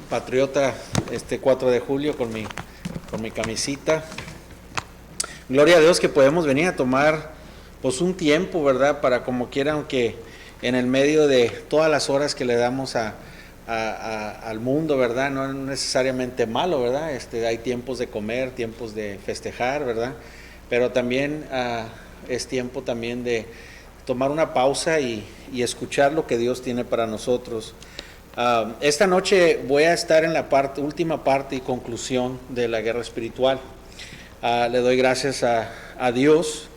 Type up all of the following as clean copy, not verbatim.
patriota este 4 de julio con mi camisita. Gloria a Dios que podemos venir a tomar pues un tiempo, ¿verdad? Para como quiera, aunque en el medio de todas las horas que le damos al mundo, ¿verdad? No es necesariamente malo, ¿verdad? Hay tiempos de comer, tiempos de festejar, ¿verdad? Pero también es tiempo también de tomar una pausa y escuchar lo que Dios tiene para nosotros. Esta noche voy a estar en la última parte y conclusión de la guerra espiritual. Le doy gracias a Dios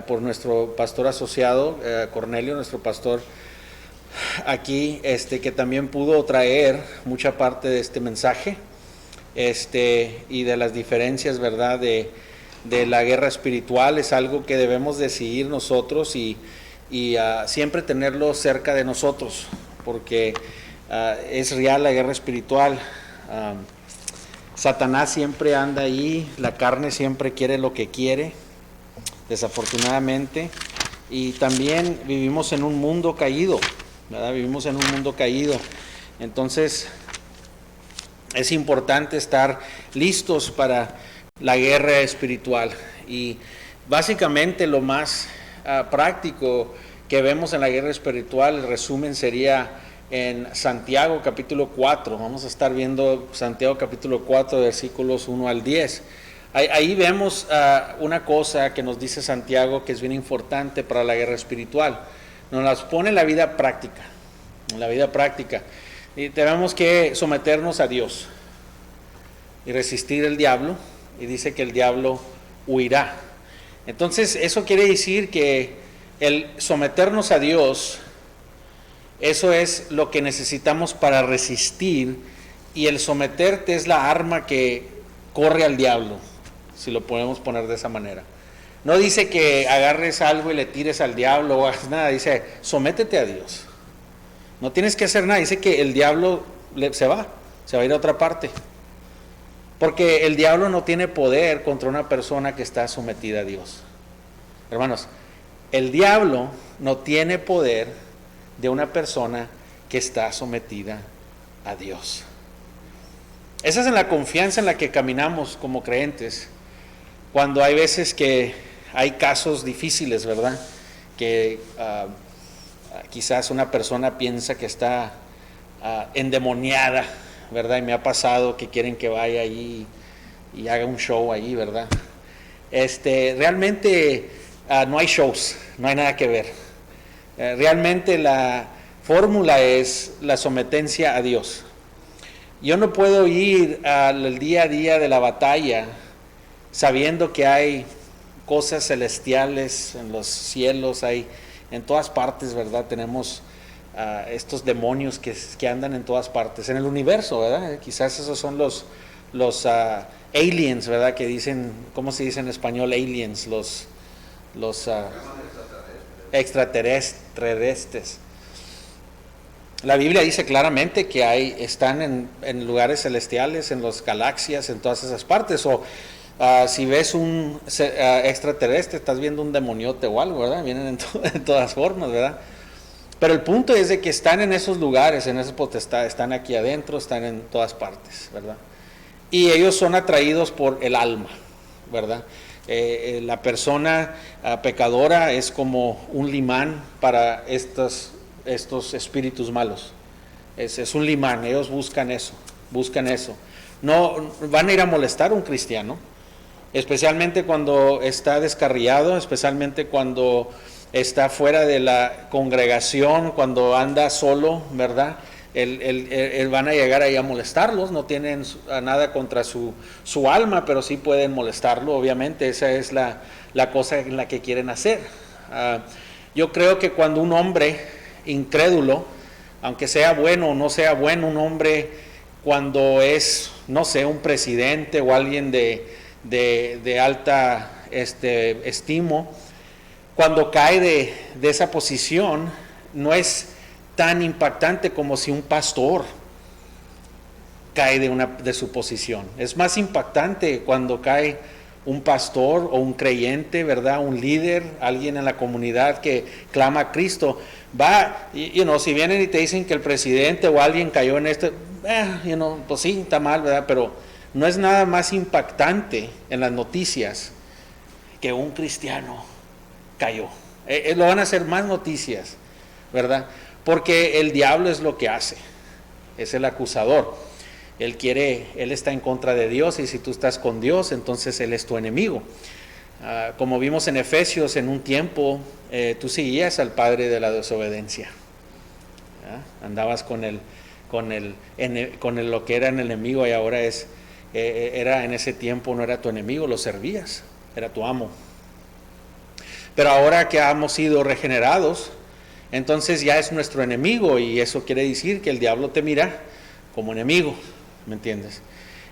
por nuestro pastor asociado, Cornelio, nuestro pastor aquí, que también pudo traer mucha parte de este mensaje y de las diferencias, ¿verdad?, de la guerra espiritual. Es algo que debemos decidir nosotros y siempre tenerlo cerca de nosotros, porque es real la guerra espiritual. Satanás siempre anda ahí, la carne siempre quiere lo que quiere, desafortunadamente, y también vivimos en un mundo caído, ¿verdad? Vivimos en un mundo caído, entonces es importante estar listos para la guerra espiritual. Y básicamente lo más práctico que vemos en la guerra espiritual, el resumen sería en Santiago capítulo 4. Vamos a estar viendo Santiago capítulo 4, versículos 1 al 10. Ahí vemos una cosa que nos dice Santiago que es bien importante para la guerra espiritual. Nos las pone en la vida práctica. En la vida práctica. Y tenemos que someternos a Dios y resistir el diablo. Y dice que el diablo huirá. Entonces, eso quiere decir que el someternos a Dios, eso es lo que necesitamos para resistir, y el someterte es la arma que corre al diablo, si lo podemos poner de esa manera. No dice que agarres algo y le tires al diablo o hagas nada, dice sométete a Dios. No tienes que hacer nada, dice que el diablo se va a ir a otra parte. Porque el diablo no tiene poder contra una persona que está sometida a Dios. Hermanos, el diablo no tiene poder de una persona que está sometida a Dios. Esa es en la confianza en la que caminamos como creyentes. Cuando hay veces que hay casos difíciles, ¿verdad? Que quizás una persona piensa que está endemoniada, ¿verdad? Y me ha pasado que quieren que vaya ahí y haga un show ahí, ¿verdad? Realmente no hay shows, no hay nada que ver. Realmente la fórmula es la sometencia a Dios. Yo no puedo ir al día a día de la batalla sabiendo que hay cosas celestiales en los cielos, hay en todas partes, ¿verdad? Tenemos estos demonios que andan en todas partes, en el universo, ¿verdad? Quizás esos son los aliens, ¿verdad? Que dicen, ¿cómo se dice en español? Aliens, los extraterrestres. La Biblia dice claramente que están en lugares celestiales, en las galaxias, en todas esas partes. O si ves un extraterrestre, estás viendo un demoniote o algo, ¿verdad? Vienen en todas formas, ¿verdad? Pero el punto es de que están en esos lugares, en esas potestades, están aquí adentro, están en todas partes, ¿verdad? Y ellos son atraídos por el alma, ¿verdad? La persona pecadora es como un imán para estos espíritus malos. Es un imán, ellos buscan eso. No van a ir a molestar a un cristiano, especialmente cuando está descarriado, especialmente cuando está fuera de la congregación, cuando anda solo, ¿verdad? Él van a llegar ahí a molestarlos. No tienen nada contra su alma, pero sí pueden molestarlo, obviamente. Esa es la cosa en la que quieren hacer. Yo creo que cuando un hombre incrédulo, aunque sea bueno o no sea bueno, un hombre cuando es, no sé, un presidente o alguien de alta estimo, cuando cae de esa posición, no es tan impactante como si un pastor cae de su posición. Es más impactante cuando cae un pastor o un creyente, ¿verdad? Un líder, alguien en la comunidad que clama a Cristo, Si vienen y te dicen que el presidente o alguien cayó en esto, pues sí, está mal, ¿verdad? Pero no es nada más impactante en las noticias que un cristiano cayó. Lo van a hacer más noticias, ¿verdad? Porque el diablo es lo que hace, es el acusador. Él está en contra de Dios, y si tú estás con Dios, entonces Él es tu enemigo. Como vimos en Efesios, en un tiempo tú seguías al padre de la desobediencia. Andabas con lo que era el enemigo, y ahora era en ese tiempo, no era tu enemigo, lo servías, era tu amo. Pero ahora que hemos sido regenerados, entonces ya es nuestro enemigo, y eso quiere decir que el diablo te mira como enemigo, ¿me entiendes?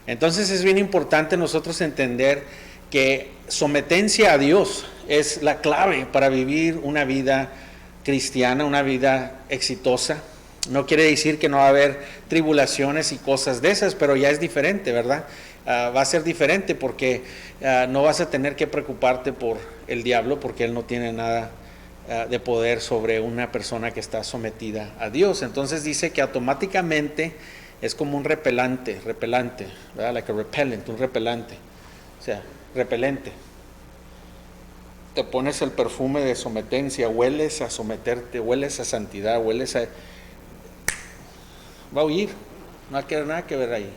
Entonces es bien importante nosotros entender que sometencia a Dios es la clave para vivir una vida cristiana, una vida exitosa. No quiere decir que no va a haber tribulaciones y cosas de esas, pero ya es diferente, ¿verdad? Va a ser diferente porque no vas a tener que preocuparte por el diablo, porque él no tiene nada de poder sobre una persona que está sometida a Dios. Entonces dice que automáticamente es como un repelente, ¿verdad? Like a repellent, un repelente. O sea, repelente. Te pones el perfume de sometencia, hueles a someterte, hueles a santidad, va a huir. No hay nada que ver ahí.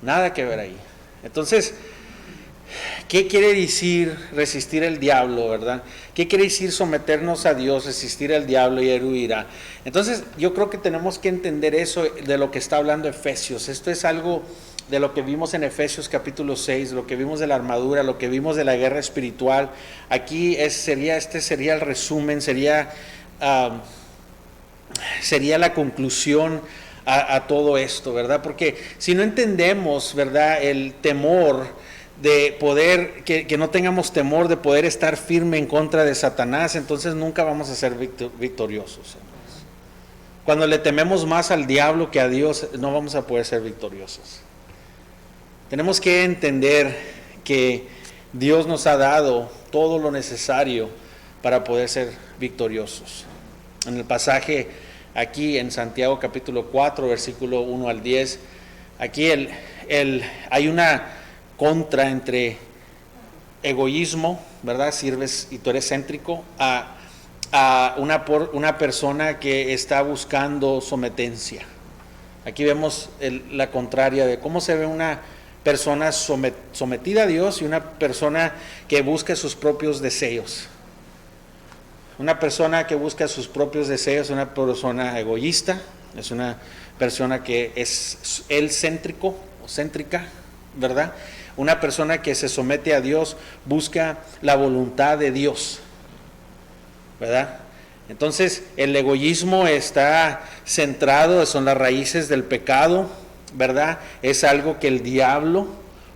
Nada que ver ahí. Entonces, ¿qué quiere decir resistir el diablo, verdad? ¿Qué quiere decir someternos a Dios, resistir al diablo y él huirá? Entonces, yo creo que tenemos que entender eso de lo que está hablando Efesios. Esto es algo de lo que vimos en Efesios capítulo 6, lo que vimos de la armadura, lo que vimos de la guerra espiritual. Aquí sería el resumen, sería la conclusión a todo esto, ¿verdad? Porque si no entendemos, ¿verdad?, el temor de poder, que no tengamos temor de poder estar firme en contra de Satanás, entonces nunca vamos a ser victoriosos. Cuando le tememos más al diablo que a Dios, no vamos a poder ser victoriosos. Tenemos que entender que Dios nos ha dado todo lo necesario para poder ser victoriosos. En el pasaje aquí en Santiago capítulo 4, versículo 1 al 10, aquí hay una contra entre egoísmo, ¿verdad? Sirves y tú eres céntrico, a una persona que está buscando sometencia. Aquí vemos la contraria de cómo se ve una persona sometida a Dios y una persona que busca sus propios deseos. Una persona que busca sus propios deseos es una persona egoísta, es una persona que es él céntrico o céntrica, ¿verdad? Una persona que se somete a Dios busca la voluntad de Dios, ¿verdad? Entonces el egoísmo está centrado, son las raíces del pecado, ¿verdad? Es algo que el diablo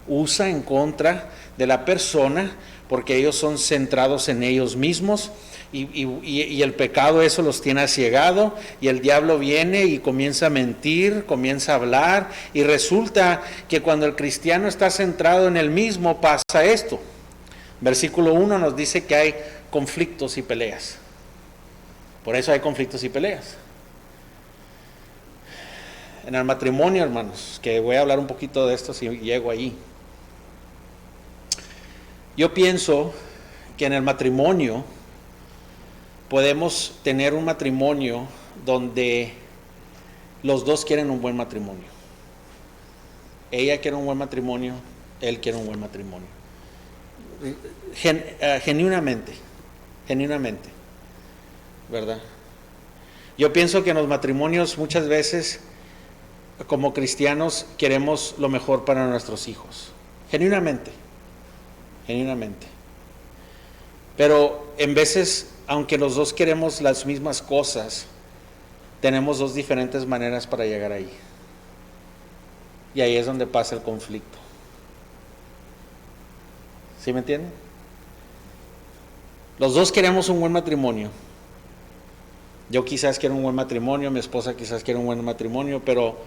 usa en contra de la persona porque ellos son centrados en ellos mismos y el pecado eso los tiene aciegado, y el diablo viene y comienza a mentir, comienza a hablar, y resulta que cuando el cristiano está centrado en él mismo pasa esto. Versículo 1 nos dice que hay conflictos y peleas. Por eso hay conflictos y peleas. En el matrimonio, hermanos, que voy a hablar un poquito de esto si llego ahí. Yo pienso que en el matrimonio podemos tener un matrimonio donde los dos quieren un buen matrimonio. Ella quiere un buen matrimonio, él quiere un buen matrimonio. Genuinamente, ¿verdad? Yo pienso que en los matrimonios muchas veces, como cristianos, queremos lo mejor para nuestros hijos. Genuinamente. Pero en veces, aunque los dos queremos las mismas cosas, tenemos dos diferentes maneras para llegar ahí. Y ahí es donde pasa el conflicto. ¿Sí me entienden? Los dos queremos un buen matrimonio. Yo quizás quiero un buen matrimonio, mi esposa quizás quiere un buen matrimonio, pero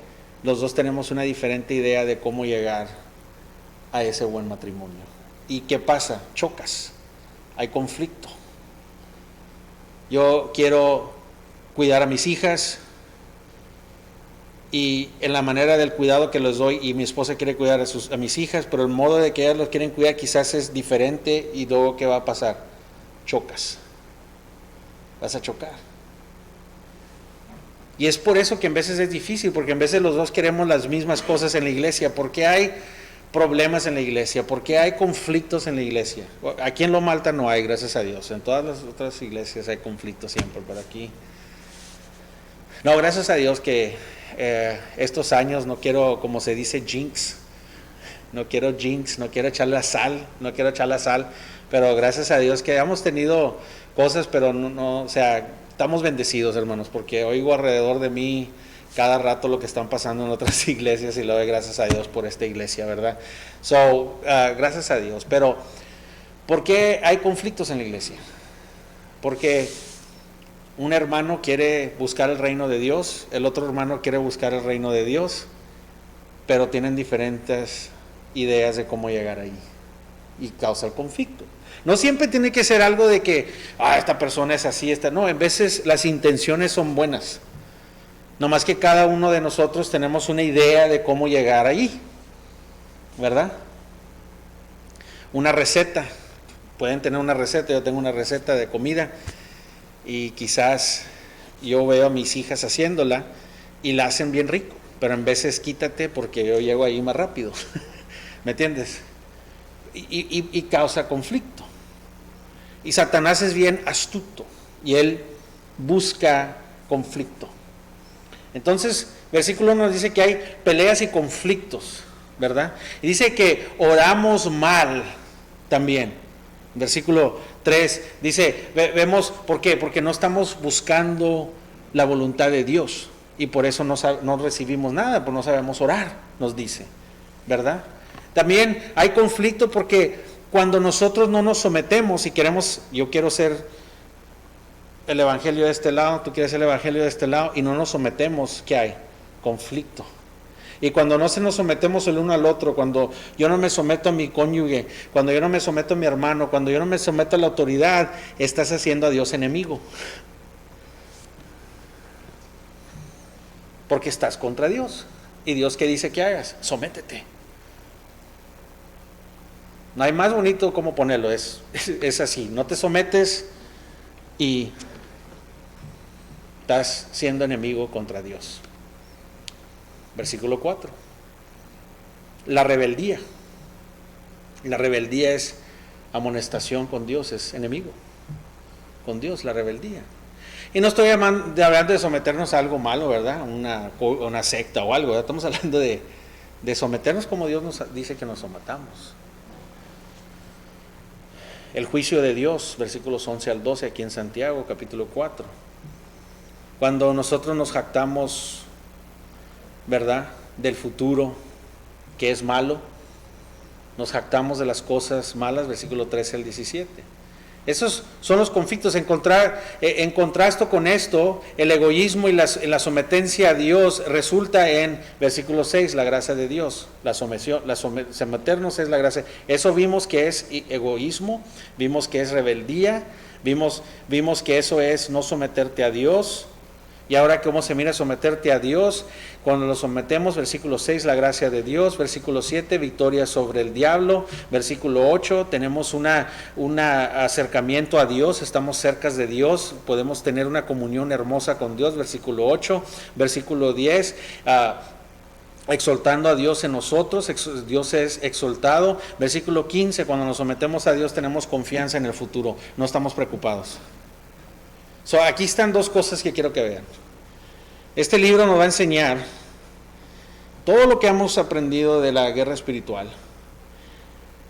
los dos tenemos una diferente idea de cómo llegar a ese buen matrimonio. ¿Y qué pasa? Chocas, hay conflicto. Yo quiero cuidar a mis hijas y en la manera del cuidado que les doy, y mi esposa quiere cuidar a mis hijas, pero el modo de que ellas los quieren cuidar quizás es diferente, y luego ¿qué va a pasar? Chocas. Vas a chocar. Y es por eso que en veces es difícil, porque en veces los dos queremos las mismas cosas en la iglesia. ¿Por qué hay problemas en la iglesia? ¿Por qué hay conflictos en la iglesia? Aquí en Loma Alta no hay, gracias a Dios. En todas las otras iglesias hay conflictos siempre, pero aquí no, gracias a Dios que estos años no quiero, como se dice, no quiero echarle la sal, pero gracias a Dios que hemos tenido cosas, pero no, o sea, estamos bendecidos, hermanos, porque oigo alrededor de mí cada rato lo que están pasando en otras iglesias, y le doy gracias a Dios por esta iglesia, ¿verdad? Gracias a Dios. Pero ¿por qué hay conflictos en la iglesia? Porque un hermano quiere buscar el reino de Dios, el otro hermano quiere buscar el reino de Dios, pero tienen diferentes ideas de cómo llegar ahí, y causa el conflicto. No siempre tiene que ser algo de que, esta persona es así, no, en veces las intenciones son buenas, nomás que cada uno de nosotros tenemos una idea de cómo llegar ahí, ¿verdad? Una receta, pueden tener una receta, yo tengo una receta de comida, y quizás yo veo a mis hijas haciéndola y la hacen bien rico, pero en veces quítate porque yo llego ahí más rápido, ¿me entiendes? Y causa conflicto. Y Satanás es bien astuto y él busca conflicto. Entonces, versículo 1 nos dice que hay peleas y conflictos, ¿verdad? Y dice que oramos mal también. Versículo 3 dice, vemos, ¿por qué? Porque no estamos buscando la voluntad de Dios, y por eso no recibimos nada, porque no sabemos orar, nos dice, ¿verdad? También hay conflicto porque cuando nosotros no nos sometemos y queremos, yo quiero ser el evangelio de este lado, tú quieres el evangelio de este lado, y no nos sometemos, ¿qué hay? Conflicto. Y cuando no nos sometemos el uno al otro, cuando yo no me someto a mi cónyuge, cuando yo no me someto a mi hermano, cuando yo no me someto a la autoridad, estás haciendo a Dios enemigo. Porque estás contra Dios. ¿Y Dios qué dice que hagas? Sométete. No hay más bonito cómo ponerlo, es así, no te sometes y estás siendo enemigo contra Dios. Versículo 4. La rebeldía. La rebeldía es amonestación con Dios, es enemigo con Dios, la rebeldía. Y no estoy hablando de someternos a algo malo, ¿verdad? Una secta o algo, ¿verdad? Estamos hablando de someternos como Dios nos dice que nos sometamos. El juicio de Dios, versículos 11 al 12, aquí en Santiago, capítulo 4. Cuando nosotros nos jactamos, ¿verdad?, del futuro que es malo, nos jactamos de las cosas malas, versículo 13 al 17. Esos son los conflictos. En contraste con esto, el egoísmo y la sometencia a Dios resulta en versículo 6, la gracia de Dios. Someternos es la gracia. Eso vimos que es egoísmo, vimos que es rebeldía, vimos que eso es no someterte a Dios. Y ahora, ¿cómo se mira someterte a Dios? Cuando lo sometemos, versículo 6, la gracia de Dios. Versículo 7, victoria sobre el diablo. Versículo 8, tenemos un acercamiento a Dios, estamos cerca de Dios, podemos tener una comunión hermosa con Dios. Versículo 8, versículo 10, exaltando a Dios en nosotros, Dios es exaltado. Versículo 15, cuando nos sometemos a Dios tenemos confianza en el futuro, no estamos preocupados. Aquí están dos cosas que quiero que vean. Este libro nos va a enseñar todo lo que hemos aprendido de la guerra espiritual.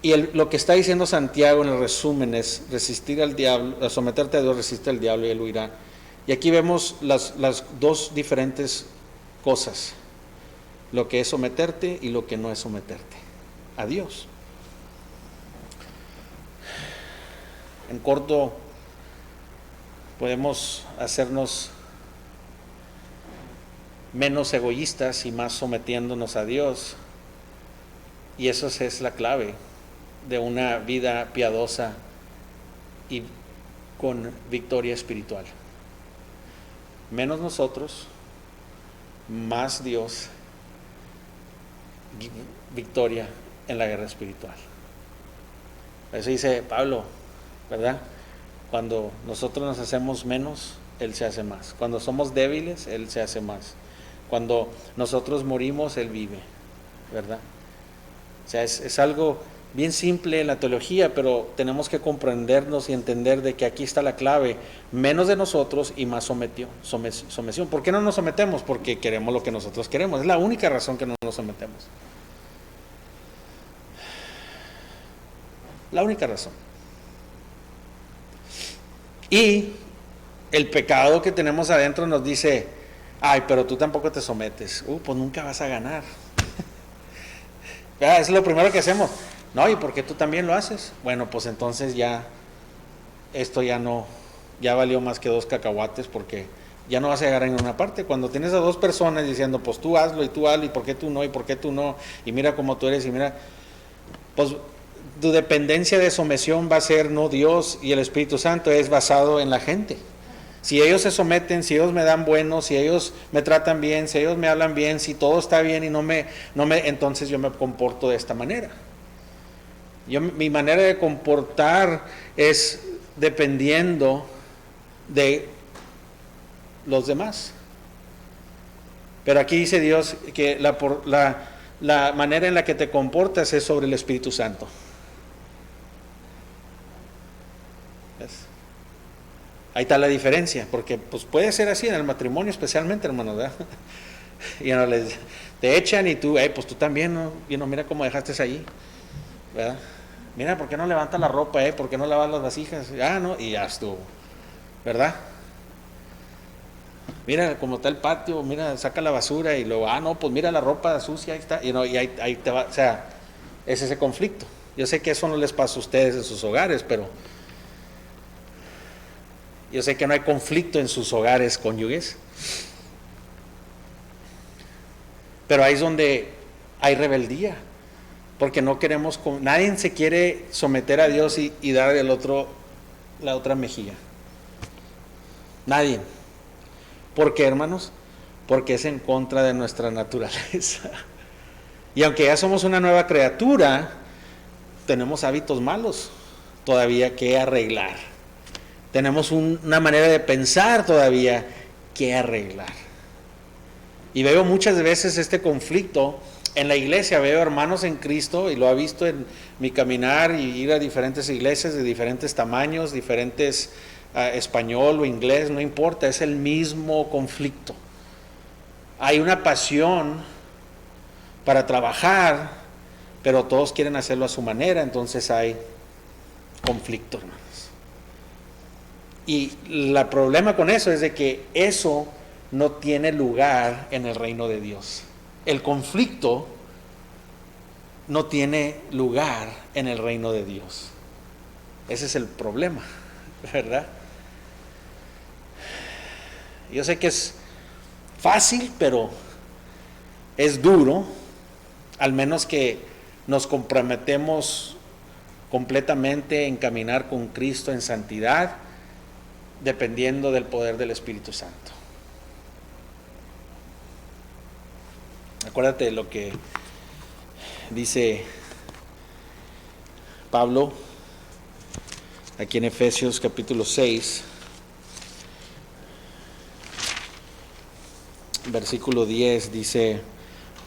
Y lo que está diciendo Santiago en el resumen es resistir al diablo, someterte a Dios, resiste al diablo y él huirá. Y aquí vemos las dos diferentes cosas, lo que es someterte y lo que no es someterte a Dios. En corto, podemos hacernos menos egoístas y más sometiéndonos a Dios. Y eso es la clave de una vida piadosa y con victoria espiritual. Menos nosotros, más Dios, victoria en la guerra espiritual. Eso dice Pablo, ¿verdad? Cuando nosotros nos hacemos menos, Él se hace más. Cuando somos débiles, Él se hace más. Cuando nosotros morimos, Él vive, ¿verdad? O sea, es algo bien simple en la teología, pero tenemos que comprendernos y entender de que aquí está la clave: menos de nosotros y más sometión. ¿Por qué no nos sometemos? Porque queremos lo que nosotros queremos. Es la única razón que no nos sometemos. La única razón. Y el pecado que tenemos adentro nos dice: ay, pero tú tampoco te sometes. Pues nunca vas a ganar. Es lo primero que hacemos. No, ¿y por qué tú también lo haces? Bueno, pues entonces ya, esto ya no, ya valió más que 2 cacahuates, porque ya no vas a llegar a ninguna parte. Cuando tienes a 2 personas diciendo, pues tú hazlo, y por qué tú no, y por qué tú no, y mira cómo tú eres, y mira, pues tu dependencia de sometión va a ser no Dios y el Espíritu Santo, es basado en la gente. Si ellos se someten, si ellos me dan bueno, si ellos me tratan bien, si ellos me hablan bien, si todo está bien y entonces yo me comporto de esta manera. Mi manera de comportar es dependiendo de los demás. Pero aquí dice Dios que la manera en la que te comportas es sobre el Espíritu Santo. ¿Ves? Ahí está la diferencia, porque pues puede ser así en el matrimonio, especialmente, hermanos, ¿verdad? Y no te echan y tú, pues tú también, ¿no? Y no, mira cómo dejaste allí, ¿verdad? Mira, ¿por qué no levantas la ropa, ¿Por qué no lavas las vasijas? No, y ya estuvo, ¿verdad? Mira cómo está el patio, mira, saca la basura y luego, no, pues mira la ropa sucia, ahí está, y ahí te va, o sea, es ese conflicto. Yo sé que eso no les pasa a ustedes en sus hogares, pero yo sé que no hay conflicto en sus hogares cónyuges, pero ahí es donde hay rebeldía, porque no queremos, nadie se quiere someter a Dios y dar la otra mejilla. Nadie. ¿Por qué, hermanos? Porque es en contra de nuestra naturaleza. Y aunque ya somos una nueva criatura, tenemos hábitos malos todavía que arreglar. Tenemos una manera de pensar todavía que arreglar. Y veo muchas veces este conflicto en la iglesia. Veo hermanos en Cristo, y lo he visto en mi caminar y ir a diferentes iglesias de diferentes tamaños, diferentes español o inglés, no importa, es el mismo conflicto. Hay una pasión para trabajar, pero todos quieren hacerlo a su manera, entonces hay conflicto, hermanos. Y el problema con eso es de que eso no tiene lugar en el reino de Dios. El conflicto no tiene lugar en el reino de Dios. Ese es el problema, ¿verdad? Yo sé que es fácil, pero es duro, al menos que nos comprometemos completamente en caminar con Cristo en santidad, dependiendo del poder del Espíritu Santo. Acuérdate de lo que dice Pablo aquí en Efesios capítulo 6, versículo 10, dice: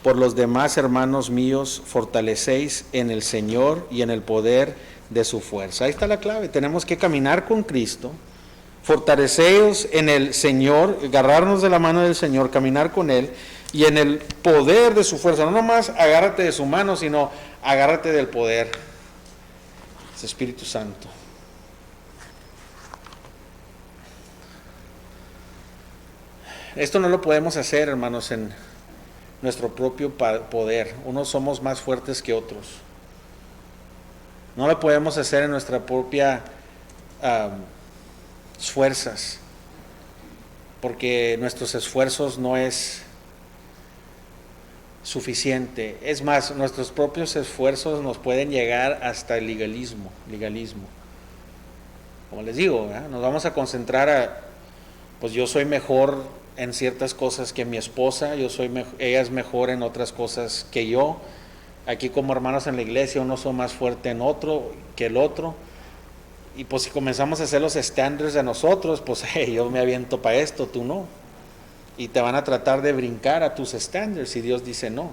por los demás, hermanos míos, fortalecéis en el Señor y en el poder de su fuerza. Ahí está la clave, tenemos que caminar con Cristo, fortaleceos en el Señor, agarrarnos de la mano del Señor, caminar con Él y en el poder de su fuerza. No nomás agárrate de su mano, sino agárrate del poder, es Espíritu Santo. Esto no lo podemos hacer, hermanos, en nuestro propio poder. Unos somos más fuertes que otros. No lo podemos hacer en nuestra propia fuerzas, porque nuestros esfuerzos no es suficiente. Es más, nuestros propios esfuerzos nos pueden llegar hasta el legalismo. como les digo, ¿verdad? Nos vamos a concentrar pues yo soy mejor en ciertas cosas que mi esposa, ella es mejor en otras cosas que yo. Aquí como hermanos en la iglesia uno son más fuerte en otro que el otro. Y pues si comenzamos a hacer los estándares de nosotros, pues yo me aviento para esto, tú no. Y te van a tratar de brincar a tus estándares y Dios dice no.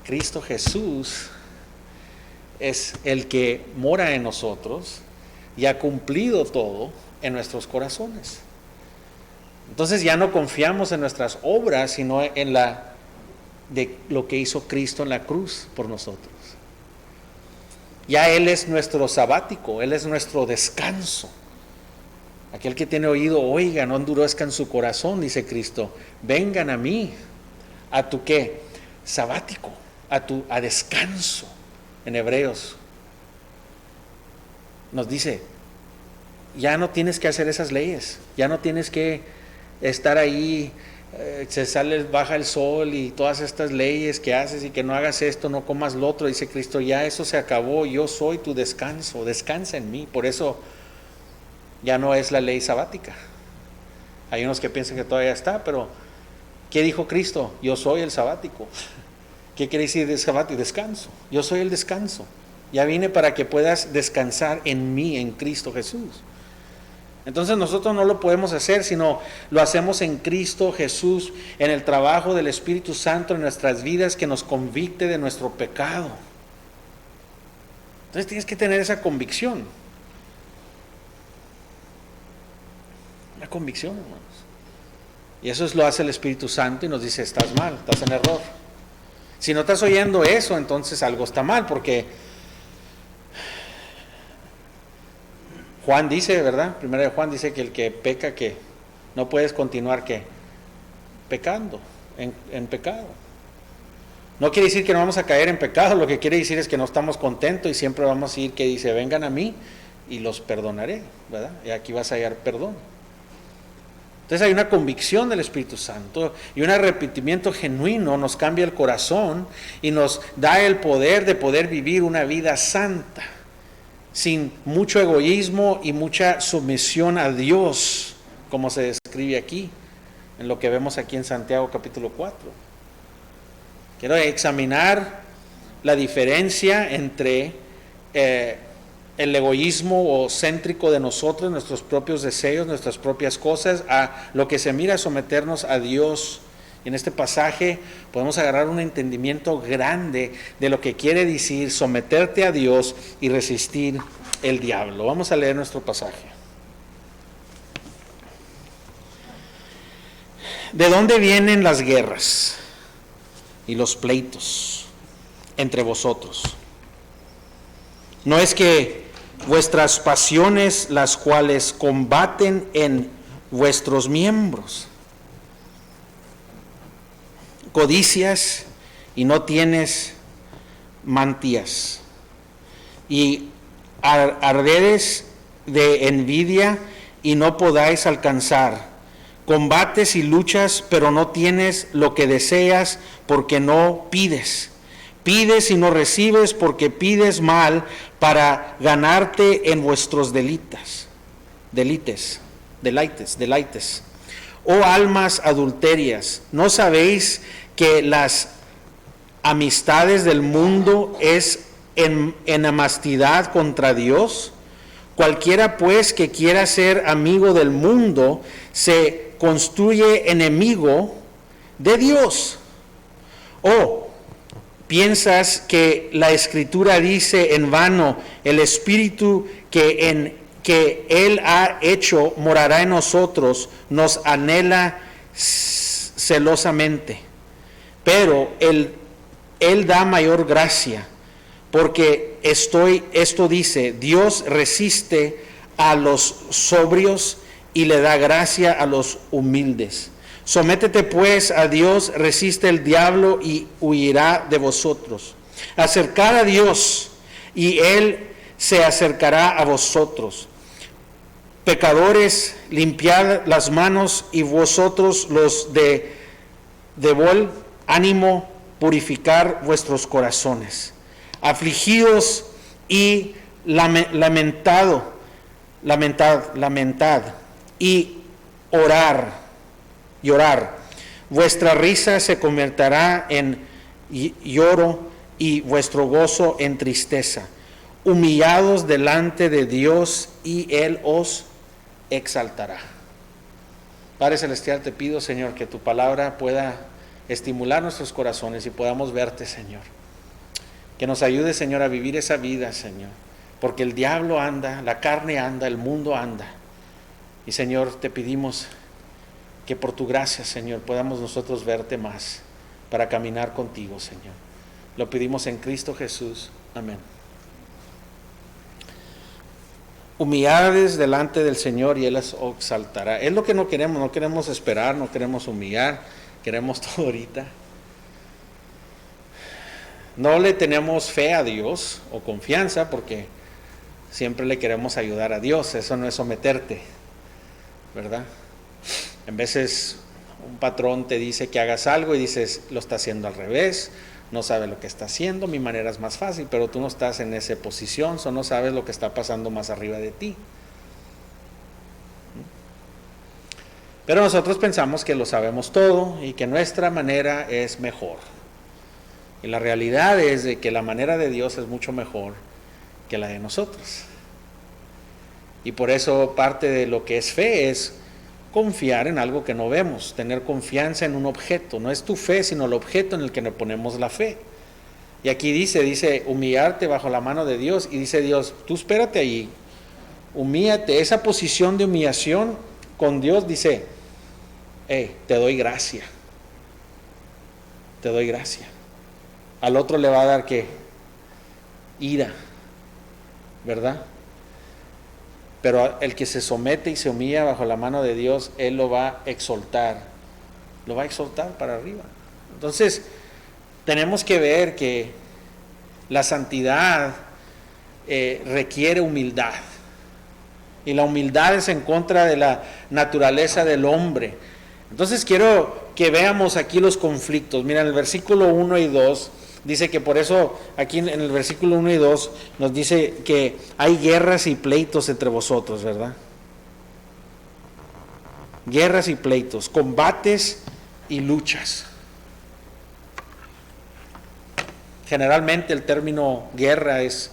Cristo Jesús es el que mora en nosotros y ha cumplido todo en nuestros corazones. Entonces ya no confiamos en nuestras obras, sino en de lo que hizo Cristo en la cruz por nosotros. Ya Él es nuestro sabático, Él es nuestro descanso. Aquel que tiene oído, oiga, no endurezca en su corazón, dice Cristo. Vengan a mí, a tu ¿qué? Sabático, a descanso. En Hebreos nos dice, ya no tienes que hacer esas leyes, ya no tienes que estar ahí, baja el sol y todas estas leyes que haces y que no hagas esto, no comas lo otro, dice Cristo, ya eso se acabó, yo soy tu descanso, descansa en mí. Por eso ya no es la ley sabática. Hay unos que piensan que todavía está, pero ¿qué dijo Cristo? Yo soy el sabático. ¿Qué quiere decir de sabático? Descanso. Yo soy el descanso. Ya vine para que puedas descansar en mí, en Cristo Jesús. Entonces nosotros no lo podemos hacer, sino lo hacemos en Cristo Jesús, en el trabajo del Espíritu Santo en nuestras vidas que nos convicte de nuestro pecado. Entonces tienes que tener esa convicción. Una convicción, hermanos. Y eso lo hace el Espíritu Santo y nos dice, estás mal, estás en error. Si no estás oyendo eso, entonces algo está mal, porque Juan dice, ¿verdad? Primero de Juan dice que el que peca, que no puedes continuar, ¿qué? Pecando, en pecado. No quiere decir que no vamos a caer en pecado, lo que quiere decir es que no estamos contentos y siempre vamos a ir que dice, vengan a mí y los perdonaré, ¿verdad? Y aquí vas a hallar perdón. Entonces hay una convicción del Espíritu Santo y un arrepentimiento genuino nos cambia el corazón y nos da el poder de poder vivir una vida santa, sin mucho egoísmo y mucha sumisión a Dios, como se describe aquí, en lo que vemos aquí en Santiago capítulo 4. Quiero examinar la diferencia entre el egoísmo o céntrico de nosotros, nuestros propios deseos, nuestras propias cosas, a lo que se mira a someternos a Dios. Y en este pasaje podemos agarrar un entendimiento grande de lo que quiere decir someterte a Dios y resistir el diablo. Vamos a leer nuestro pasaje. ¿De dónde vienen las guerras y los pleitos entre vosotros? ¿No es que vuestras pasiones las cuales combaten en vuestros miembros? Codicias y no tienes mantías, y arderes de envidia y no podáis alcanzar. Combates y luchas, pero no tienes lo que deseas porque no pides. Pides y no recibes porque pides mal para ganarte en vuestros deleites. Oh almas adulterias, ¿no sabéis que las amistades del mundo es enemistad contra Dios? Cualquiera pues que quiera ser amigo del mundo se construye enemigo de Dios. Oh, ¿piensas que la Escritura dice en vano, el Espíritu que Él ha hecho morará en nosotros, nos anhela celosamente? Pero Él da mayor gracia, porque esto dice, Dios resiste a los sobrios y le da gracia a los humildes. Sométete pues a Dios, resiste el diablo y huirá de vosotros. Acercar a Dios y Él se acercará a vosotros. Pecadores, limpiad las manos, y vosotros los de buen ánimo, purificar vuestros corazones. Afligidos y lamentado, lamentad y llorar. Vuestra risa se convertirá en lloro y vuestro gozo en tristeza. Humillados delante de Dios y Él os exaltará. Padre Celestial, te pido, Señor, que tu palabra pueda estimular nuestros corazones y podamos verte, Señor. Que nos ayude, Señor, a vivir esa vida, Señor. Porque el diablo anda, la carne anda, el mundo anda. Y, Señor, te pedimos que por tu gracia, Señor, podamos nosotros verte más para caminar contigo, Señor. Lo pedimos en Cristo Jesús. Amén. Humillades delante del Señor y Él les exaltará. Es lo que no queremos esperar, no queremos humillar, queremos todo ahorita. No le tenemos fe a Dios o confianza porque siempre le queremos ayudar a Dios, eso no es someterte, ¿verdad? En veces un patrón te dice que hagas algo y dices, lo está haciendo al revés, no sabe lo que está haciendo, mi manera es más fácil, pero tú no estás en esa posición, no sabes lo que está pasando más arriba de ti. Pero nosotros pensamos que lo sabemos todo y que nuestra manera es mejor. Y la realidad es de que la manera de Dios es mucho mejor que la de nosotros. Y por eso parte de lo que es fe es confiar en algo que no vemos, tener confianza en un objeto. No es tu fe, sino el objeto en el que le ponemos la fe. Y aquí dice, humillarte bajo la mano de Dios. Y dice Dios, tú espérate allí, humíllate. Esa posición de humillación con Dios dice, te doy gracia. Te doy gracia. Al otro le va a dar ¿qué? Ira, ¿verdad? Pero el que se somete y se humilla bajo la mano de Dios, Él lo va a exaltar para arriba. Entonces, tenemos que ver que la santidad requiere humildad. Y la humildad es en contra de la naturaleza del hombre. Entonces quiero que veamos aquí los conflictos. Mira, en el versículo 1 y 2 dice que por eso aquí en el versículo 1 y 2 nos dice que hay guerras y pleitos entre vosotros, ¿verdad? Guerras y pleitos, combates y luchas. Generalmente el término guerra es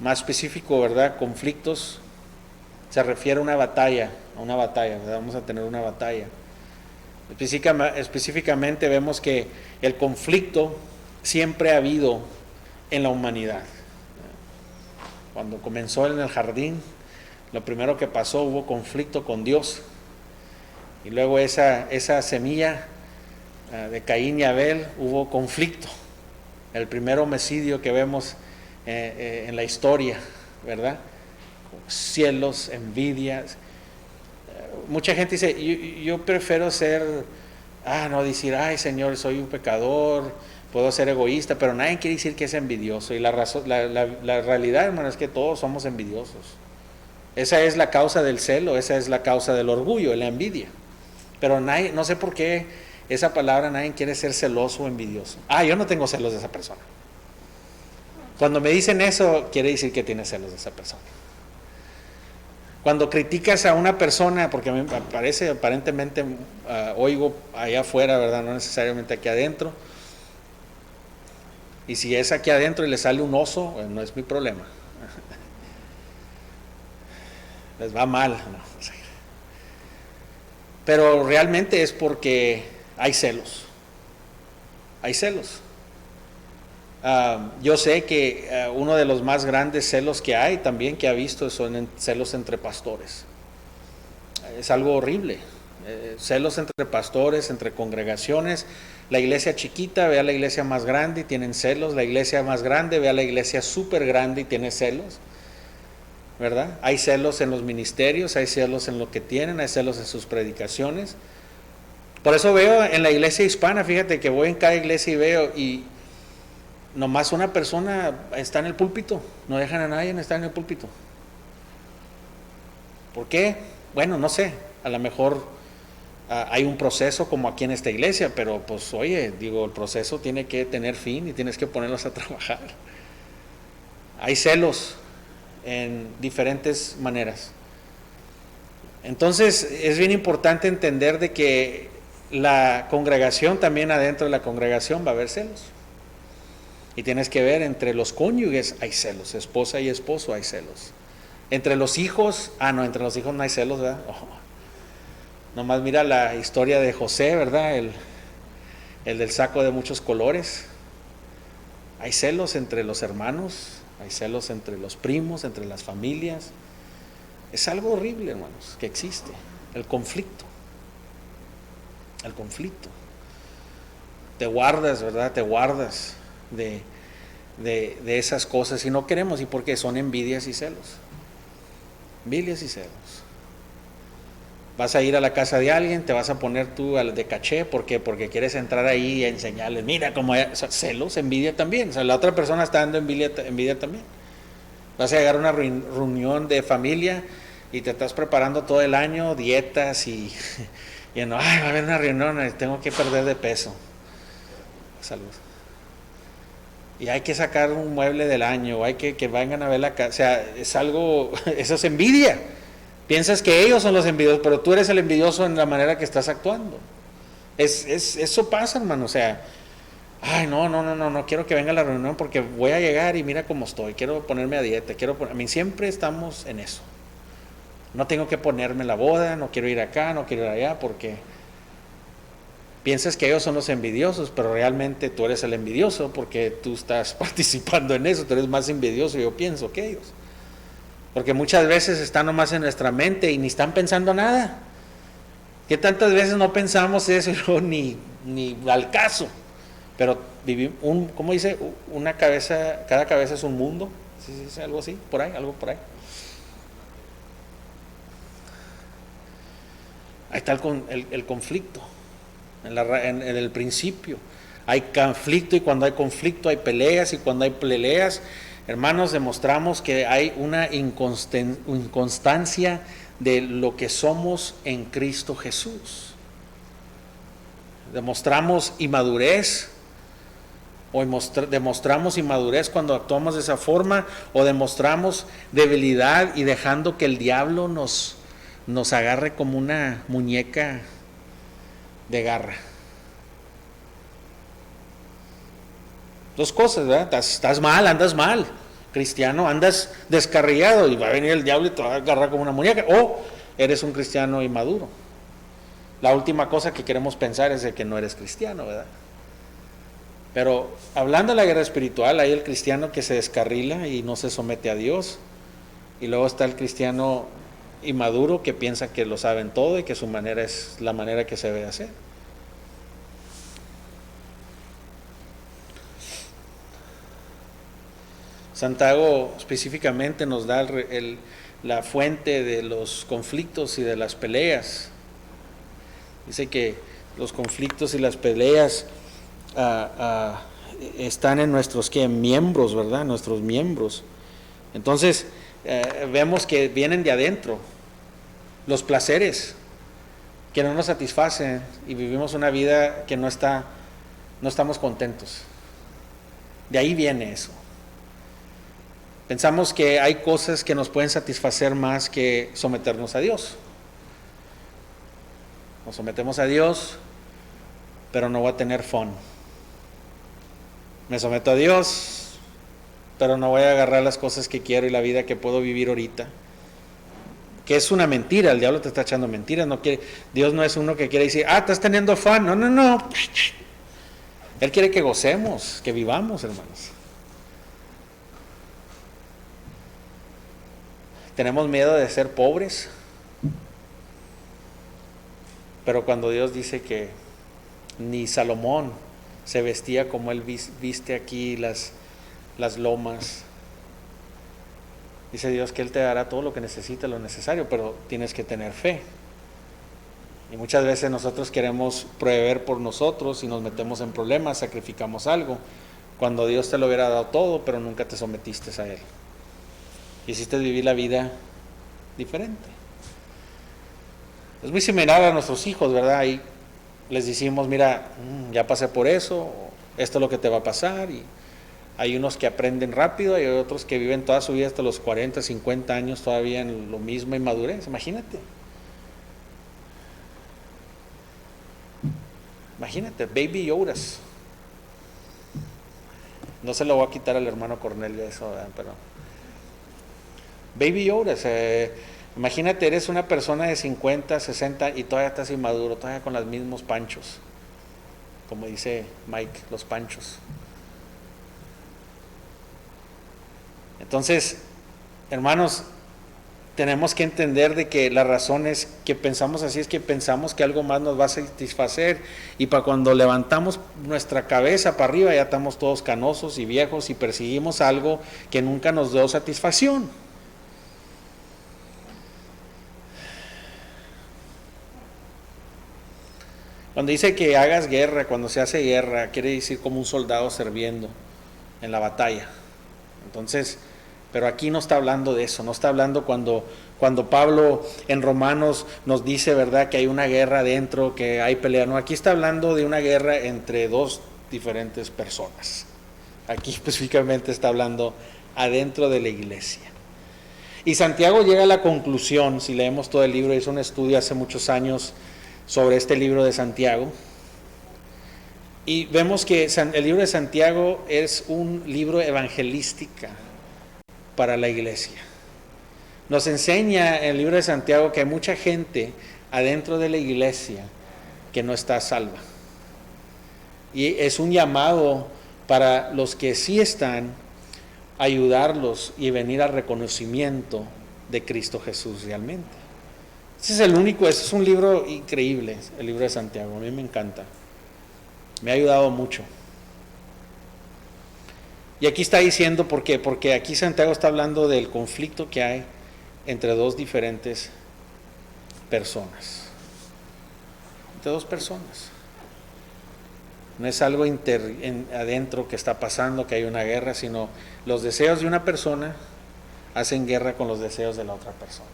más específico, ¿verdad? Conflictos se refiere a una batalla, ¿verdad? Vamos a tener una batalla. Específicamente vemos que el conflicto siempre ha habido en la humanidad. Cuando comenzó en el jardín, lo primero que pasó, hubo conflicto con Dios. Y luego esa semilla de Caín y Abel, hubo conflicto. El primer homicidio que vemos en la historia, ¿verdad? Celos, envidias. Mucha gente dice, yo prefiero decir, ay Señor, soy un pecador, puedo ser egoísta, pero nadie quiere decir que es envidioso. Y la realidad, hermano, es que todos somos envidiosos. Esa es la causa del celo, esa es la causa del orgullo, la envidia. Pero no sé por qué esa palabra, nadie quiere ser celoso o envidioso. Yo no tengo celos de esa persona. Cuando me dicen eso, quiere decir que tiene celos de esa persona. Cuando criticas a una persona, porque a mí me parece, aparentemente oigo allá afuera, ¿verdad? No necesariamente aquí adentro. Y si es aquí adentro y le sale un oso, no es mi problema. Les va mal, ¿no? Pero realmente es porque hay celos. Hay celos. Yo sé que uno de los más grandes celos que hay también que ha visto son celos entre pastores. Es algo horrible. Celos entre pastores, entre congregaciones. La iglesia chiquita ve a la iglesia más grande y tienen celos. La iglesia más grande ve a la iglesia súper grande y tiene celos, ¿verdad? Hay celos en los ministerios, hay celos en lo que tienen, hay celos en sus predicaciones. Por eso veo en la iglesia hispana, fíjate que voy en cada iglesia y veo y nomás una persona está en el púlpito, no dejan a nadie estar en el púlpito. ¿Por qué? Bueno, no sé, a lo mejor hay un proceso como aquí en esta iglesia, pero pues oye, el proceso tiene que tener fin y tienes que ponerlos a trabajar. Hay celos en diferentes maneras. Entonces es bien importante entender de que la congregación, también adentro de la congregación va a haber celos. Y tienes que ver, entre los cónyuges hay celos, esposa y esposo hay celos. Entre los hijos, no, entre los hijos no hay celos, ¿verdad? Nomás mira la historia de José, ¿verdad? El del saco de muchos colores. Hay celos entre los hermanos, hay celos entre los primos, entre las familias. Es algo horrible, hermanos, que existe. El conflicto. El conflicto. Te guardas, ¿verdad? Te guardas de esas cosas y no queremos. ¿Y por qué? Son envidias y celos. Envidias y celos. Vas a ir a la casa de alguien, te vas a poner tú de caché, ¿por qué? Porque quieres entrar ahí y enseñarles, mira cómo hay, o sea, celos, envidia también, o sea, la otra persona está dando envidia también. Vas a llegar a una reunión de familia y te estás preparando todo el año, dietas y no, va a haber una reunión, tengo que perder de peso. Salud. Y hay que sacar un mueble del año, o hay que vengan a ver la casa, o sea, es algo, eso es envidia. Piensas que ellos son los envidiosos, pero tú eres el envidioso en la manera que estás actuando. Eso pasa, hermano, o sea, no quiero que venga a la reunión porque voy a llegar y mira cómo estoy, quiero ponerme a dieta, a mí siempre estamos en eso. No tengo que ponerme la boda, no quiero ir acá, no quiero ir allá, porque piensas que ellos son los envidiosos, pero realmente tú eres el envidioso porque tú estás participando en eso, tú eres más envidioso, yo pienso, que ellos. Porque muchas veces están nomás en nuestra mente y ni están pensando nada. ¿Qué tantas veces no pensamos eso y luego ni al caso? Pero vivimos, ¿cómo dice? Una cabeza, cada cabeza es un mundo. ¿Sí, algo así? Por ahí, algo por ahí. Ahí está el conflicto, en el principio. Hay conflicto y cuando hay conflicto hay peleas y cuando hay peleas, hermanos, demostramos que hay una inconstancia de lo que somos en Cristo Jesús. Demostramos inmadurez, o demostramos inmadurez cuando actuamos de esa forma, o demostramos debilidad y dejando que el diablo nos agarre como una muñeca de garra. Dos cosas, ¿verdad? Estás mal, andas mal, cristiano, andas descarriado y va a venir el diablo y te va a agarrar como una muñeca, o eres un cristiano inmaduro. La última cosa que queremos pensar es de que no eres cristiano, ¿verdad? Pero hablando de la guerra espiritual, hay el cristiano que se descarrila y no se somete a Dios, y luego está el cristiano inmaduro que piensa que lo saben todo y que su manera es la manera que se debe hacer. Santiago específicamente nos da la fuente de los conflictos y de las peleas. Dice que los conflictos y las peleas están en nuestros miembros, ¿verdad? Nuestros miembros. Entonces vemos que vienen de adentro. Los placeres que no nos satisfacen y vivimos una vida que no estamos contentos. De ahí viene eso. Pensamos que hay cosas que nos pueden satisfacer más que someternos a Dios. Nos sometemos a Dios, pero no voy a tener fun. Me someto a Dios, pero no voy a agarrar las cosas que quiero y la vida que puedo vivir ahorita. Que es una mentira, el diablo te está echando mentiras. Dios no es uno que quiere decir, estás teniendo fun. No. Él quiere que gocemos, que vivamos, hermanos. Tenemos miedo de ser pobres, pero cuando Dios dice que ni Salomón se vestía como él viste aquí las lomas, dice Dios que Él te dará todo lo que necesites, lo necesario, pero tienes que tener fe. Y muchas veces nosotros queremos proveer por nosotros y nos metemos en problemas, sacrificamos algo, cuando Dios te lo hubiera dado todo, pero nunca te sometiste a Él. Hiciste vivir la vida diferente. Es muy similar a nuestros hijos, ¿verdad? Ahí les decimos, mira, ya pasé por eso, esto es lo que te va a pasar, y hay unos que aprenden rápido y hay otros que viven toda su vida hasta los 40, 50 años todavía en lo mismo, inmadurez, imagínate. Imagínate, Baby Yodas. No se lo voy a quitar al hermano Cornelio eso, ¿verdad? Pero Baby Yodas, imagínate, eres una persona de 50, 60 y todavía estás inmaduro, todavía con los mismos panchos, como dice Mike, los panchos. Entonces, hermanos, tenemos que entender de que la razón es que pensamos así, es que pensamos que algo más nos va a satisfacer, y para cuando levantamos nuestra cabeza para arriba ya estamos todos canosos y viejos y perseguimos algo que nunca nos dio satisfacción. Cuando dice que hagas guerra, cuando se hace guerra, quiere decir como un soldado sirviendo en la batalla. Entonces, pero aquí no está hablando de eso, no está hablando cuando Pablo en Romanos nos dice, ¿verdad?, que hay una guerra adentro, que hay pelea. No, aquí está hablando de una guerra entre dos diferentes personas. Aquí específicamente está hablando adentro de la iglesia. Y Santiago llega a la conclusión, si leemos todo el libro, hizo un estudio hace muchos años sobre este libro de Santiago, y vemos que el libro de Santiago es un libro evangelística para la iglesia. Nos enseña el libro de Santiago que hay mucha gente adentro de la iglesia que no está salva, y es un llamado para los que sí están, ayudarlos y venir al reconocimiento de Cristo Jesús realmente. Ese es el único, ese es un libro increíble, el libro de Santiago, a mí me encanta, me ha ayudado mucho. Y aquí está diciendo, ¿por qué? Porque aquí Santiago está hablando del conflicto que hay entre dos diferentes personas, entre dos personas. No es algo adentro que está pasando, que hay una guerra, sino los deseos de una persona hacen guerra con los deseos de la otra persona.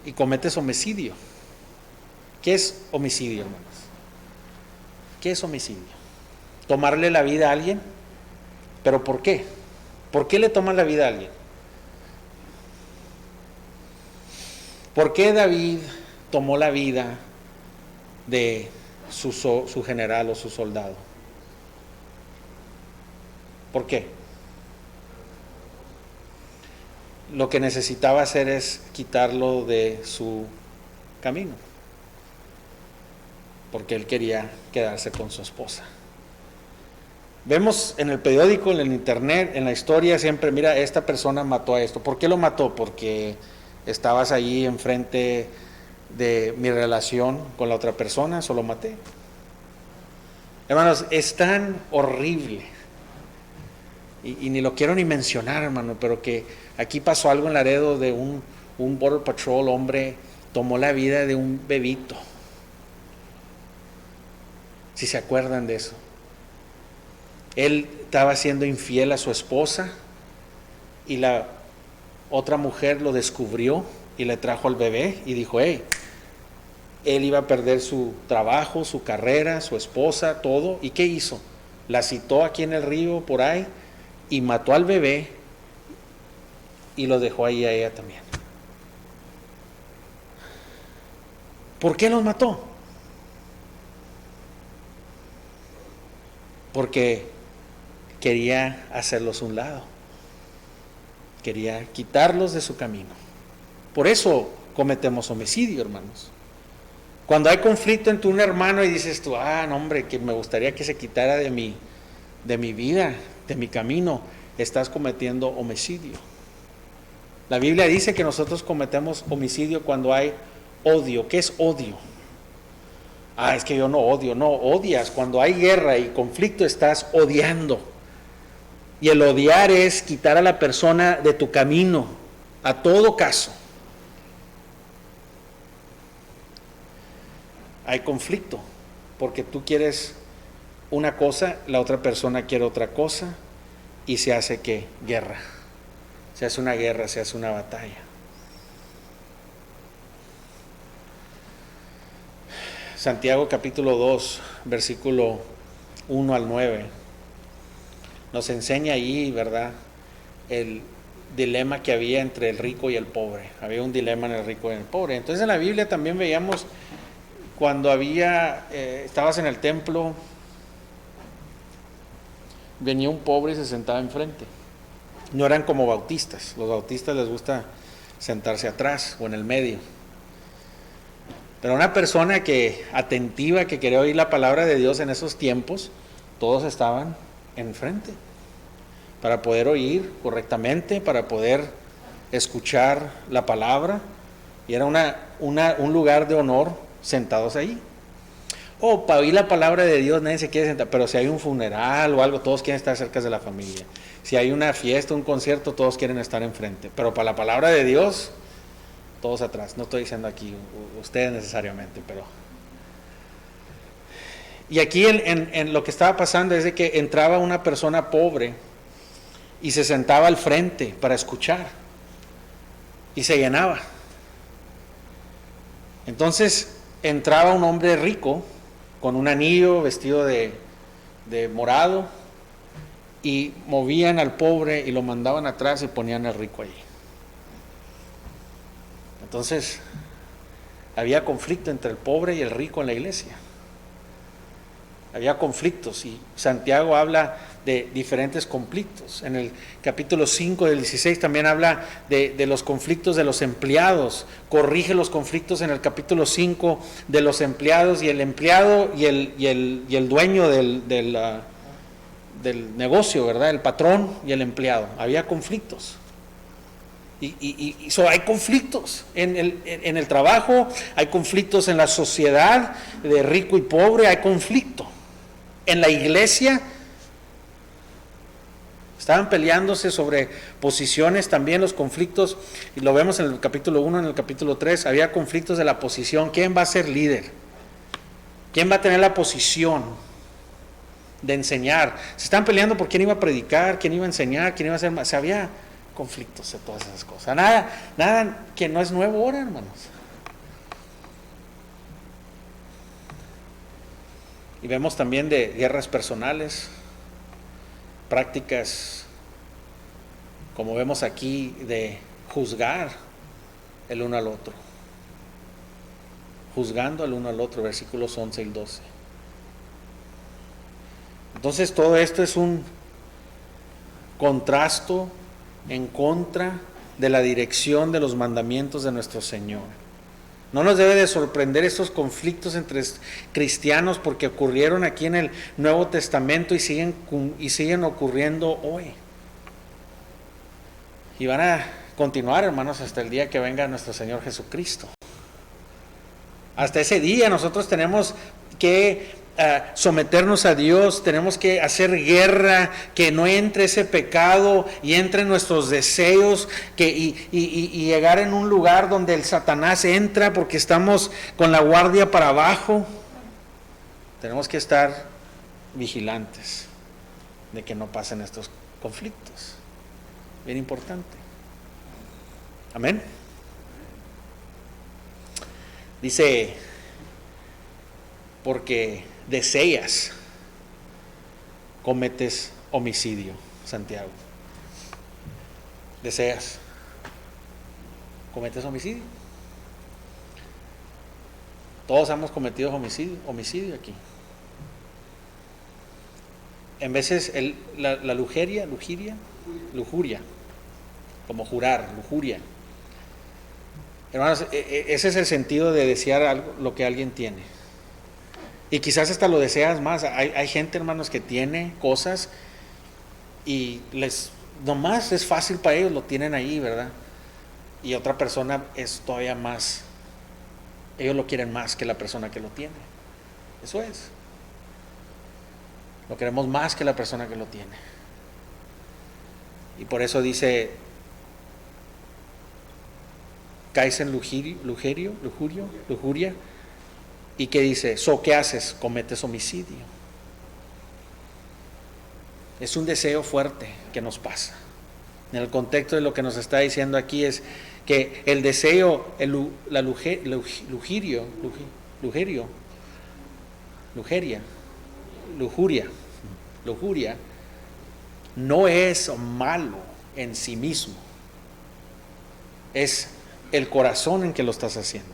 Y cometes homicidio. ¿Qué es homicidio, hermanos? ¿Qué es homicidio? Tomarle la vida a alguien. ¿Pero por qué? ¿Por qué le toman la vida a alguien? ¿Por qué David tomó la vida de su general o su soldado? ¿Por qué? Lo que necesitaba hacer es quitarlo de su camino, porque él quería quedarse con su esposa. Vemos en el periódico, en el internet, en la historia siempre, mira, esta persona mató a esto. ¿Por qué lo mató? Porque estabas allí enfrente de mi relación con la otra persona, solo maté. Hermanos, es tan horrible, y ni lo quiero ni mencionar, hermano, pero que aquí pasó algo en Laredo de un Border Patrol, hombre, tomó la vida de un bebito. Si se acuerdan de eso. Él estaba siendo infiel a su esposa y la otra mujer lo descubrió y le trajo al bebé y dijo, hey, él iba a perder su trabajo, su carrera, su esposa, todo. ¿Y qué hizo? La citó aquí en el río, por ahí, y mató al bebé y lo dejó ahí a ella también. ¿Por qué los mató? Porque quería hacerlos a un lado, quería quitarlos de su camino. Por eso cometemos homicidio, hermanos. Cuando hay conflicto entre un hermano y dices tú, no, hombre, que me gustaría que se quitara de mi vida, de mi camino, estás cometiendo homicidio. La Biblia dice que nosotros cometemos homicidio cuando hay odio. ¿Qué es odio? Es que yo no odio. No, odias. Cuando hay guerra y conflicto estás odiando. Y el odiar es quitar a la persona de tu camino, a todo caso. Hay conflicto, porque tú quieres una cosa, la otra persona quiere otra cosa, y se hace ¿qué? Guerra. Se hace una guerra, se hace una batalla. Santiago capítulo 2, versículo 1 al 9, nos enseña ahí, ¿verdad?, el dilema que había entre el rico y el pobre. Había un dilema en el rico y en el pobre. Entonces en la Biblia también veíamos cuando estabas en el templo, venía un pobre y se sentaba enfrente. No eran como bautistas. Los bautistas les gusta sentarse atrás o en el medio. Pero una persona atentiva, que quería oír la palabra de Dios en esos tiempos, todos estaban enfrente para poder oír correctamente, para poder escuchar la palabra, y era un lugar de honor sentados ahí. Para oír la palabra de Dios nadie se quiere sentar, pero si hay un funeral o algo, todos quieren estar cerca de la familia. Si hay una fiesta, un concierto, todos quieren estar enfrente, pero para la palabra de Dios, todos atrás. No estoy diciendo aquí ustedes necesariamente, pero... Y aquí en lo que estaba pasando es de que entraba una persona pobre y se sentaba al frente para escuchar, y se llenaba. Entonces entraba un hombre rico con un anillo, vestido de morado, y movían al pobre y lo mandaban atrás y ponían al rico allí. Entonces había conflicto entre el pobre y el rico en la iglesia. Había conflictos, y Santiago habla de diferentes conflictos. En el capítulo 5 del 16 también habla de los conflictos de los empleados. Corrige los conflictos en el capítulo 5 de los empleados y el empleado y el dueño del negocio, ¿verdad? El patrón y el empleado. Había conflictos. Hay conflictos en el trabajo, hay conflictos en la sociedad de rico y pobre, hay conflicto. En la iglesia estaban peleándose sobre posiciones también, los conflictos, y lo vemos en el capítulo 1, en el capítulo 3, había conflictos de la posición. ¿Quién va a ser líder? ¿Quién va a tener la posición de enseñar? Se estaban peleando por quién iba a predicar, quién iba a enseñar, quién iba a hacer más. Había conflictos de todas esas cosas. Nada que no es nuevo ahora, hermanos. Y vemos también de guerras personales, prácticas, como vemos aquí, de juzgar el uno al otro. Juzgando el uno al otro, versículos 11 y 12. Entonces todo esto es un contrasto en contra de la dirección de los mandamientos de nuestro Señor. No nos debe de sorprender estos conflictos entre cristianos, porque ocurrieron aquí en el Nuevo Testamento y siguen ocurriendo hoy. Y van a continuar, hermanos, hasta el día que venga nuestro Señor Jesucristo. Hasta ese día nosotros tenemos que someternos a Dios, tenemos que hacer guerra, que no entre ese pecado y entre nuestros deseos, y llegar en un lugar donde el Satanás entra porque estamos con la guardia para abajo. Tenemos que estar vigilantes de que no pasen estos conflictos. Bien importante. Amén. Dice, porque deseas, cometes homicidio. Santiago. Deseas, cometes homicidio. Todos hemos cometido homicidio aquí. En veces la lujuria, como jurar, lujuria. Hermanos, ese es el sentido de desear algo, lo que alguien tiene. Y quizás hasta lo deseas más. Hay gente, hermanos, que tiene cosas y nomás es fácil para ellos, lo tienen ahí, ¿verdad? Y otra persona es todavía más, ellos lo quieren más que la persona que lo tiene. Eso es. Lo queremos más que la persona que lo tiene. Y por eso dice, caes en lujuria. ¿Y qué dice? ¿Qué haces? Cometes homicidio. Es un deseo fuerte que nos pasa. En el contexto de lo que nos está diciendo aquí es que el deseo, lujuria, no es malo en sí mismo. Es el corazón en que lo estás haciendo.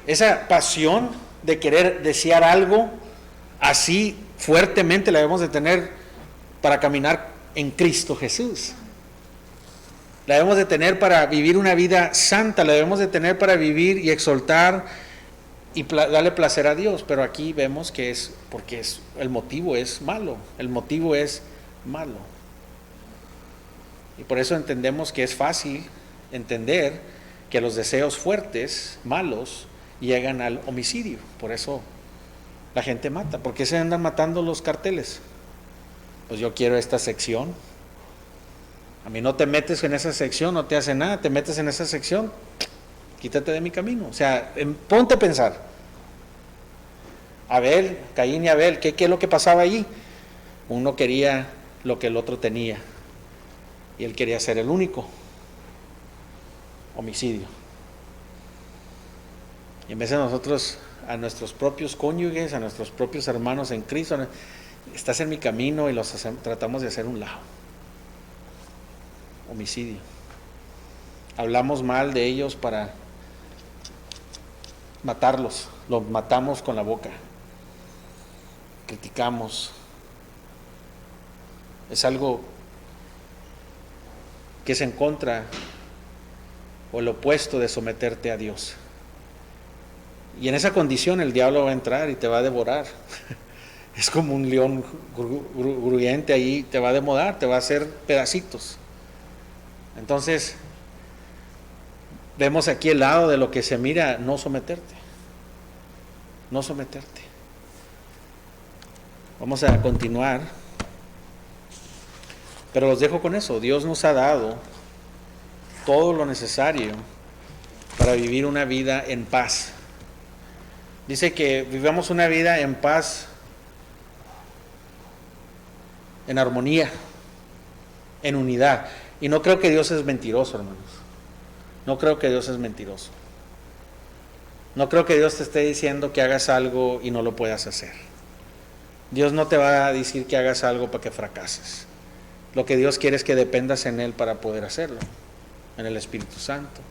Esa pasión de querer desear algo así fuertemente la debemos de tener para caminar en Cristo Jesús. La debemos de tener para vivir una vida santa, la debemos de tener para vivir y exaltar y darle placer a Dios. Pero aquí vemos que es porque el motivo es malo, el motivo es malo. Y por eso entendemos que es fácil entender que los deseos fuertes, malos, llegan al homicidio. Por eso la gente mata. ¿Por qué se andan matando los carteles? Pues yo quiero esta sección. A mí no te metes en esa sección, no te hace nada. Te metes en esa sección, quítate de mi camino. O sea, ponte a pensar. Abel, Caín y Abel, ¿qué es lo que pasaba allí? Uno quería lo que el otro tenía y él quería ser el único. Homicidio. Y en vez de nosotros, a nuestros propios cónyuges, a nuestros propios hermanos en Cristo, estás en mi camino y los tratamos de hacer un lado. Homicidio. Hablamos mal de ellos para matarlos, los matamos con la boca. Criticamos. Es algo que es en contra o el opuesto de someterte a Dios. Y en esa condición el diablo va a entrar y te va a devorar. Es como un león gruñente ahí, te va a devorar, te va a hacer pedacitos. Entonces, vemos aquí el lado de lo que se mira, no someterte. No someterte. Vamos a continuar. Pero los dejo con eso. Dios nos ha dado todo lo necesario para vivir una vida en paz. Dice que vivamos una vida en paz, en armonía, en unidad. Y no creo que Dios es mentiroso, hermanos. No creo que Dios es mentiroso. No creo que Dios te esté diciendo que hagas algo y no lo puedas hacer. Dios no te va a decir que hagas algo para que fracases. Lo que Dios quiere es que dependas en Él para poder hacerlo, en el Espíritu Santo.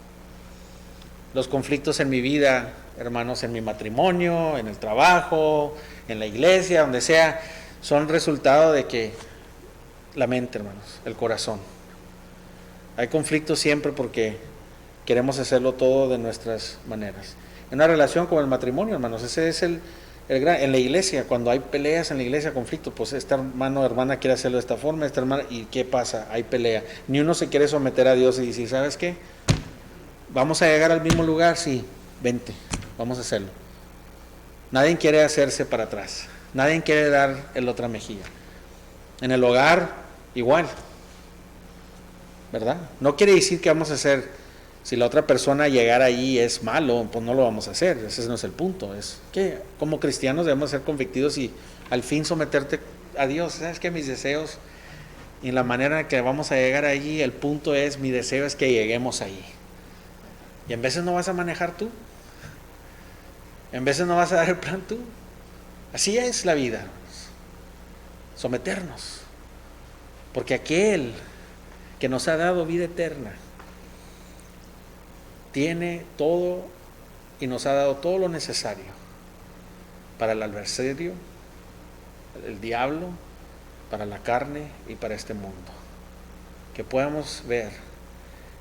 Los conflictos en mi vida, hermanos, en mi matrimonio, en el trabajo, en la iglesia, donde sea, son resultado de que la mente, hermanos, el corazón. Hay conflictos siempre porque queremos hacerlo todo de nuestras maneras. En una relación como el matrimonio, hermanos, ese es el gran, en la iglesia, cuando hay peleas en la iglesia, conflictos, pues este hermano o hermana quiere hacerlo de esta forma, esta hermana, ¿y qué pasa? Hay pelea. Ni uno se quiere someter a Dios y decir, ¿sabes qué? ¿Vamos a llegar al mismo lugar? Sí, vente, vamos a hacerlo. Nadie quiere hacerse para atrás. Nadie quiere dar el otra mejilla. En el hogar, igual. ¿Verdad? No quiere decir que vamos a hacer, si la otra persona llegar ahí es malo, pues no lo vamos a hacer. Ese no es el punto. Es que como cristianos debemos ser convictos y al fin someterte a Dios. ¿Sabes qué? Mis deseos y la manera en que vamos a llegar allí, el punto es, mi deseo es que lleguemos allí. Y en veces no vas a manejar tú. En veces no vas a dar el plan tú. Así es la vida. Someternos. Porque aquel que nos ha dado vida eterna tiene todo y nos ha dado todo lo necesario para el adversario, el diablo, para la carne y para este mundo. Que podamos ver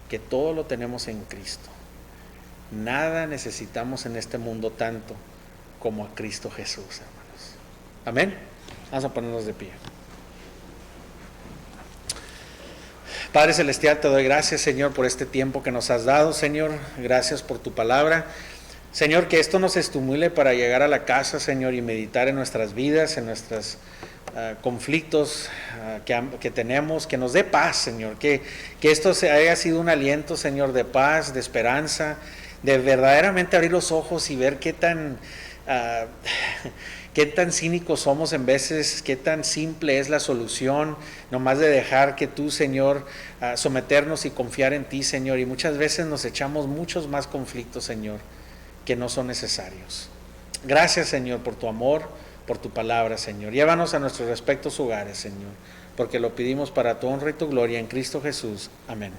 que todo lo tenemos en Cristo. Nada necesitamos en este mundo tanto como a Cristo Jesús, hermanos. Amén. Vamos a ponernos de pie. Padre Celestial, te doy gracias, Señor, por este tiempo que nos has dado, Señor. Gracias por tu palabra. Señor, que esto nos estimule para llegar a la casa, Señor, y meditar en nuestras vidas, en nuestros conflictos que tenemos, que nos dé paz, Señor. Que esto haya sido un aliento, Señor, de paz, de esperanza, de verdaderamente abrir los ojos y ver qué tan cínicos somos en veces, qué tan simple es la solución, nomás de dejar que tú, Señor, someternos y confiar en ti, Señor. Y muchas veces nos echamos muchos más conflictos, Señor, que no son necesarios. Gracias, Señor, por tu amor, por tu palabra, Señor. Llévanos a nuestros respectivos hogares, Señor, porque lo pedimos para tu honra y tu gloria en Cristo Jesús. Amén.